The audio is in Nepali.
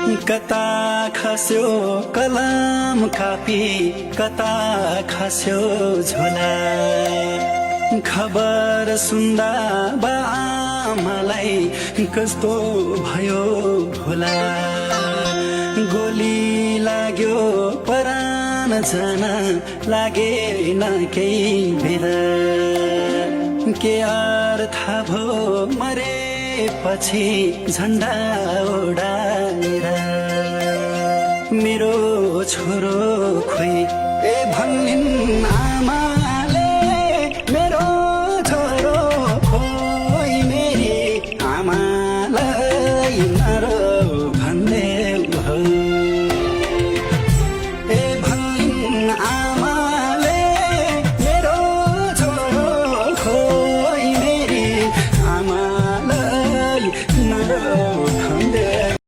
कता खस्यो कलम कापी कता खस्यो झोला खबर सुन्दा बाआमालाई कस्तो भयो होला गोली लाग्यो परान जान लागेन केही बेला के अर्थ भो मरेपछि झण्डा उडाएर मेरो छोरो खोइ ए भन्निन् आमा